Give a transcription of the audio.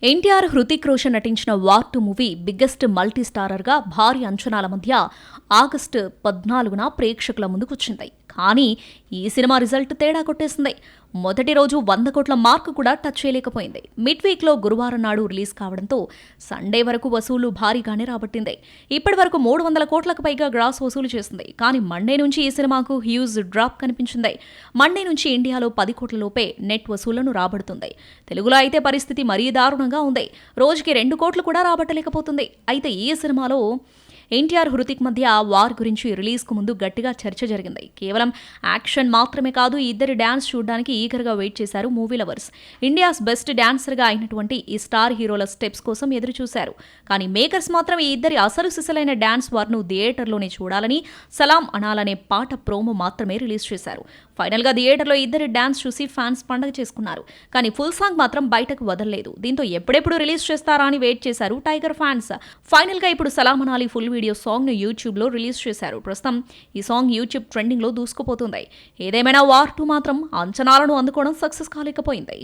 ఎన్టీఆర్, హృతిక్ రోషన్ నటించిన war 2 movie biggest multi స్టారర్గా భారీ అంచనాల మధ్య ఆగస్టు 14న ప్రేక్షకుల ముందుకొచ్చింది. కానీ ఈ సినిమా రిజల్ట్ తేడా కొట్టేసింది. మొదటి రోజు 100 కోట్ల మార్కు కూడా టచ్ చేయలేకపోయింది. మిడ్ వీక్లో గురువారం నాడు రిలీజ్ కావడంతో సండే వరకు వసూళ్లు భారీగానే రాబట్టింది. ఇప్పటి వరకు 300 కోట్లకు పైగా గ్రాస్ వసూలు చేసింది. కానీ మండే నుంచి ఈ సినిమాకు హ్యూజ్ డ్రాప్ కనిపించింది. మండే నుంచి ఇండియాలో 10 కోట్ల లోపే నెట్ వసూళ్లను రాబడుతుంది. తెలుగులో అయితే పరిస్థితి మరీ దారుణంగా ఉంది. రోజుకి 2 కోట్లు కూడా రాబట్టలేకపోతుంది. అయితే ఈ సినిమాలో ఎన్టీఆర్, హృతిక్ మధ్య వార్ గురించి రిలీజ్కు ముందు గట్టిగా చర్చ జరిగింది. కేవలం యాక్షన్ మాత్రమే కాదు, ఈ ఇద్దరి డాన్స్ చూడడానికి ఈగర్గా వెయిట్ చేశారు మూవీ లవర్స్. ఇండియాస్ బెస్ట్ డాన్సర్గా అయినటువంటి ఈ స్టార్ హీరోల స్టెప్స్ కోసం ఎదురు చూశారు. కానీ మేకర్స్ మాత్రం ఈ ఇద్దరి అసలు సిసలైన డాన్స్ వార్ను థియేటర్లోనే చూడాలని, సలాం అనాలనే పాట ప్రోమో మాత్రమే రిలీజ్ చేశారు. ఫైనల్గా థియేటర్లో ఇద్దరి డాన్స్ చూసి ఫ్యాన్స్ పండగ చేసుకున్నారు. కానీ ఫుల్ సాంగ్ మాత్రం బయటకు వదలలేదు. దీంతో ఎప్పుడెప్పుడు రిలీజ్ చేస్తారా అని వెయిట్ చేశారు టైగర్ ఫ్యాన్స్. ఫైనల్గా ఇప్పుడు సలాం అనాలి ఫుల్ వీడియో సాంగ్ ను యూట్యూబ్లో రిలీజ్ చేశారు. ప్రస్తుతం ఈ సాంగ్ యూట్యూబ్ ట్రెండింగ్లో దూసుకుపోతుంది. ఏదేమైనా వార్ 2 మాత్రం అంచనాలను అందుకోవడం సక్సెస్ కాలేకపోయింది.